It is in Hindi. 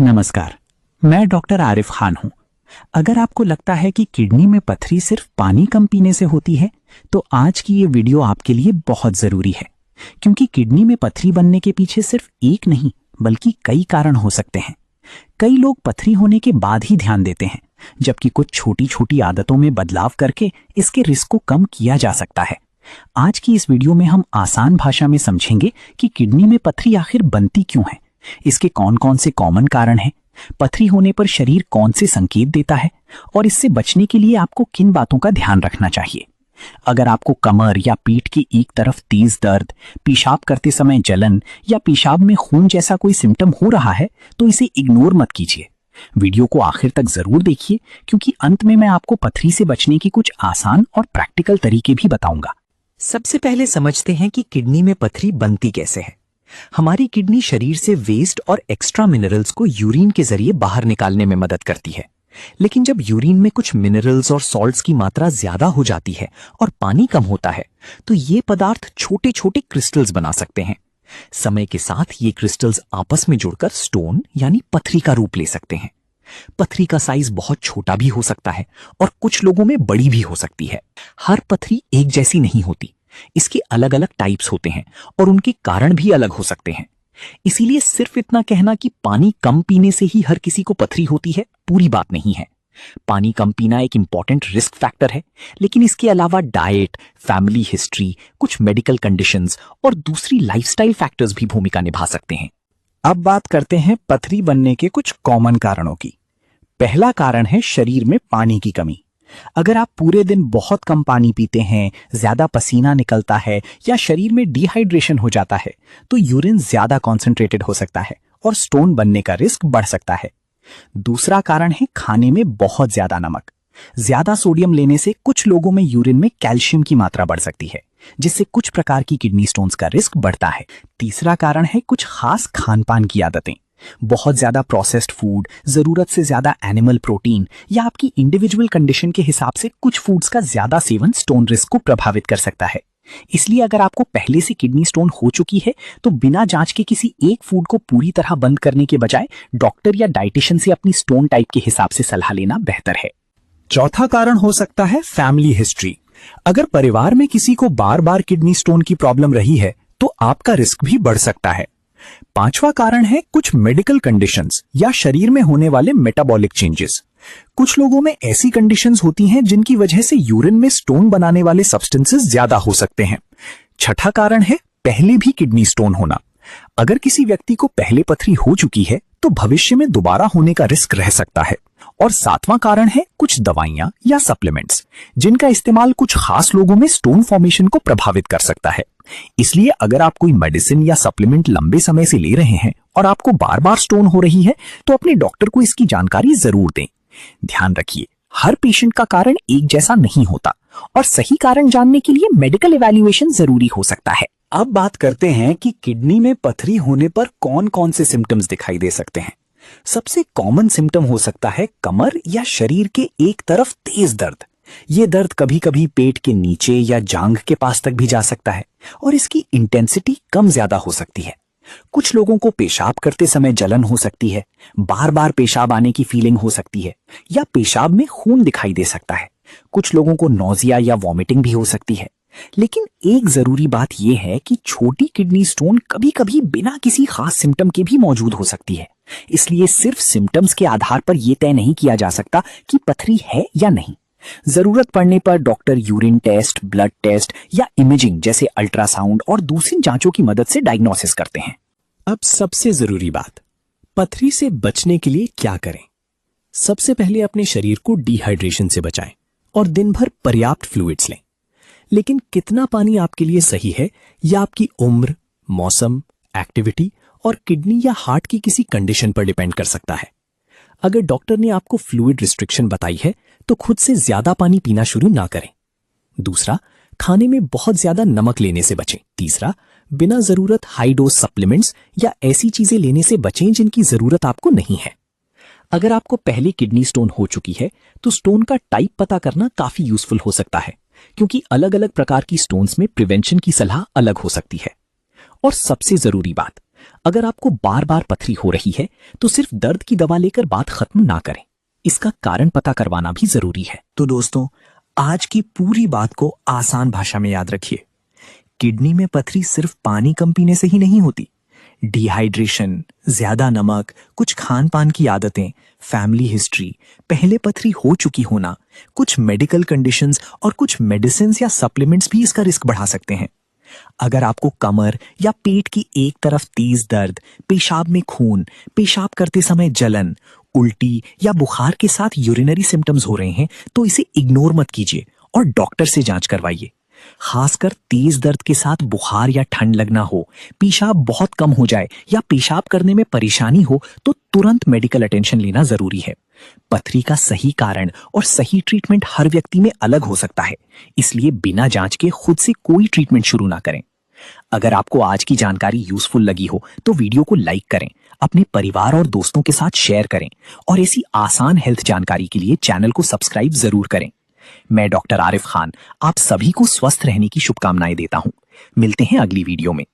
नमस्कार। मैं डॉक्टर आरिफ खान हूं। अगर आपको लगता है कि किडनी में पथरी सिर्फ पानी कम पीने से होती है, तो आज की ये वीडियो आपके लिए बहुत जरूरी है, क्योंकि किडनी में पथरी बनने के पीछे सिर्फ एक नहीं बल्कि कई कारण हो सकते हैं। कई लोग पथरी होने के बाद ही ध्यान देते हैं, जबकि कुछ छोटी छोटी आदतों में बदलाव करके इसके रिस्क को कम किया जा सकता है। आज की इस वीडियो में हम आसान भाषा में समझेंगे कि किडनी में पथरी आखिर बनती क्यों है, इसके कौन कौन से कॉमन कारण हैं, पथरी होने पर शरीर कौन से संकेत देता है और इससे बचने के लिए आपको किन बातों का ध्यान रखना चाहिए। अगर आपको कमर या पीठ की एक तरफ तेज दर्द, पेशाब करते समय जलन या पेशाब में खून जैसा कोई सिम्टम हो रहा है, तो इसे इग्नोर मत कीजिए। वीडियो को आखिर तक जरूर देखिए, क्योंकि अंत में मैं आपको पथरी से बचने की कुछ आसान और प्रैक्टिकल तरीके भी बताऊंगा। सबसे पहले समझते हैं कि किडनी में पथरी बनती कैसे है। हमारी किडनी शरीर से वेस्ट और एक्स्ट्रा मिनरल्स को यूरिन के जरिए बाहर निकालने में मदद करती है। लेकिन जब यूरिन में कुछ मिनरल्स और सॉल्ट्स की मात्रा ज्यादा हो जाती है और पानी कम होता है, तो ये पदार्थ छोटे छोटे क्रिस्टल्स बना सकते हैं। समय के साथ ये क्रिस्टल्स आपस में जुड़कर स्टोन यानी पथरी का रूप ले सकते हैं। पथरी का साइज बहुत छोटा भी हो सकता है और कुछ लोगों में बड़ी भी हो सकती है। हर पथरी एक जैसी नहीं होती, इसके अलग अलग टाइप्स होते हैं और उनके कारण भी अलग हो सकते हैं। इसीलिए सिर्फ इतना कहना कि पानी कम पीने से ही हर किसी को पथरी होती है, पूरी बात नहीं है। पानी कम पीना एक इंपॉर्टेंट रिस्क फैक्टर है, लेकिन इसके अलावा डाइट, फैमिली हिस्ट्री, कुछ मेडिकल कंडीशंस और दूसरी लाइफस्टाइल फैक्टर्स भी भूमिका निभा सकते हैं। अब बात करते हैं पथरी बनने के कुछ कॉमन कारणों की। पहला कारण है शरीर में पानी की कमी। अगर आप पूरे दिन बहुत कम पानी पीते हैं, ज्यादा पसीना निकलता है या शरीर में डिहाइड्रेशन हो जाता है, तो यूरिन ज्यादा कॉन्सेंट्रेटेड हो सकता है और स्टोन बनने का रिस्क बढ़ सकता है। दूसरा कारण है खाने में बहुत ज्यादा नमक। ज्यादा सोडियम लेने से कुछ लोगों में यूरिन में कैल्शियम की मात्रा बढ़ सकती है, जिससे कुछ प्रकार की किडनी स्टोन्स का रिस्क बढ़ता है। तीसरा कारण है कुछ खास खान पान की आदतें। बहुत ज्यादा प्रोसेस्ड फूड, जरूरत से ज्यादा एनिमल प्रोटीन या आपकी इंडिविजुअल कंडीशन के हिसाब से कुछ फूड्स का ज्यादा सेवन स्टोन रिस्क को प्रभावित कर सकता है। इसलिए अगर आपको पहले से किडनी स्टोन हो चुकी है, तो बिना जांच के किसी एक फूड को पूरी तरह बंद करने के बजाय डॉक्टर या डाइटिशियन से अपनी स्टोन टाइप के हिसाब से सलाह लेना बेहतर है। चौथा कारण हो सकता है फैमिली हिस्ट्री। अगर परिवार में किसी को बार बार किडनी स्टोन की प्रॉब्लम रही है, तो आपका रिस्क भी बढ़ सकता है। पांचवा कारण है कुछ मेडिकल कंडीशंस या शरीर में होने वाले मेटाबॉलिक चेंजेस। कुछ लोगों में ऐसी कंडीशंस होती हैं जिनकी वजह से यूरिन में स्टोन बनाने वाले सब्सटेंसेस ज्यादा हो सकते हैं। छठा कारण है पहले भी किडनी स्टोन होना। अगर किसी व्यक्ति को पहले पथरी हो चुकी है, तो भविष्य में दोबारा होने का रिस्क रह सकता है। और सातवां कारण है कुछ दवाइयां या सप्लीमेंट्स, जिनका इस्तेमाल कुछ खास लोगों में स्टोन फॉर्मेशन को प्रभावित कर सकता है। इसलिए अगर आप कोई मेडिसिन या सप्लीमेंट लंबे समय से ले रहे हैं और आपको बार बार स्टोन हो रही है, तो अपने डॉक्टर को इसकी जानकारी जरूर दें। ध्यान रखिए, हर पेशेंट का कारण एक जैसा नहीं होता और सही कारण जानने के लिए मेडिकल इवैल्यूएशन जरूरी हो सकता है। अब बात करते हैं कि किडनी में पथरी होने पर कौन कौन से सिम्टम्स दिखाई दे सकते हैं। सबसे कॉमन सिम्टम हो सकता है कमर या शरीर के एक तरफ तेज दर्द। ये दर्द कभी कभी पेट के नीचे या जांघ के पास तक भी जा सकता है और इसकी इंटेंसिटी कम ज्यादा हो सकती है। कुछ लोगों को पेशाब करते समय जलन हो सकती है, बार बार पेशाब आने की फीलिंग हो सकती है या पेशाब में खून दिखाई दे सकता है। कुछ लोगों को नौजिया या वॉमिटिंग भी हो सकती है। लेकिन एक जरूरी बात यह है कि छोटी किडनी स्टोन कभी कभी बिना किसी खास सिम्टम के भी मौजूद हो सकती है। इसलिए सिर्फ सिम्टम्स के आधार पर यह तय नहीं किया जा सकता कि पथरी है या नहीं। जरूरत पड़ने पर doctor urine test, blood test या इमेजिंग जैसे अल्ट्रासाउंड और दूसरी जांचों की मदद से डायग्नोसिस करते हैं। अब सबसे जरूरी बात, पथरी से बचने के लिए क्या करें। सबसे पहले अपने शरीर को डिहाइड्रेशन से बचाएं और दिन भर पर्याप्त फ्लूइड्स लें। लेकिन कितना पानी आपके लिए सही है, यह आपकी उम्र, मौसम, एक्टिविटी और किडनी या हार्ट की किसी कंडीशन पर डिपेंड कर सकता है। अगर डॉक्टर ने आपको फ्लूइड रिस्ट्रिक्शन बताई है, तो खुद से ज्यादा पानी पीना शुरू ना करें। दूसरा, खाने में बहुत ज्यादा नमक लेने से बचें। तीसरा, बिना जरूरत हाई डोज सप्लीमेंट्स या ऐसी चीजें लेने से बचें जिनकी जरूरत आपको नहीं है। अगर आपको पहले किडनी स्टोन हो चुकी है, तो स्टोन का टाइप पता करना काफी यूजफुल हो सकता है, क्योंकि अलग अलग प्रकार की स्टोन्स में प्रिवेंशन की सलाह अलग हो सकती है। और सबसे जरूरी बात, अगर आपको बार बार पथरी हो रही है तो सिर्फ दर्द की दवा लेकर बात खत्म ना करें, इसका कारण पता करवाना भी जरूरी है। तो दोस्तों, आज की पूरी बात को आसान भाषा में याद रखिए। किडनी में पथरी सिर्फ पानी कम पीने से ही नहीं होती। डिहाइड्रेशन, ज्यादा नमक, कुछ खान पान की आदतें, फैमिली हिस्ट्री, पहले पथरी हो चुकी होना, कुछ मेडिकल कंडीशंस और कुछ मेडिसिन या सप्लीमेंट्स भी इसका रिस्क बढ़ा सकते हैं। अगर आपको कमर या पेट की एक तरफ तेज दर्द, पेशाब में खून, पेशाब करते समय जलन, उल्टी या बुखार के साथ यूरिनरी सिम्टम्स हो रहे हैं तो इसे इग्नोर मत कीजिए और डॉक्टर से जांच करवाइए। खासकर तेज दर्द के साथ बुखार या ठंड लगना हो, पेशाब बहुत कम हो जाए या पेशाब करने में परेशानी हो तो तुरंत मेडिकल अटेंशन लेना जरूरी है। पथरी का सही कारण और सही ट्रीटमेंट हर व्यक्ति में अलग हो सकता है, इसलिए बिना जांच के खुद से कोई ट्रीटमेंट शुरू ना करें। अगर आपको आज की जानकारी यूजफुल लगी हो तो वीडियो को लाइक करें, अपने परिवार और दोस्तों के साथ शेयर करें और ऐसी आसान हेल्थ जानकारी के लिए चैनल को सब्सक्राइब जरूर करें। मैं डॉक्टर आरिफ खान आप सभी को स्वस्थ रहने की शुभकामनाएं देता हूं। मिलते हैं अगली वीडियो में।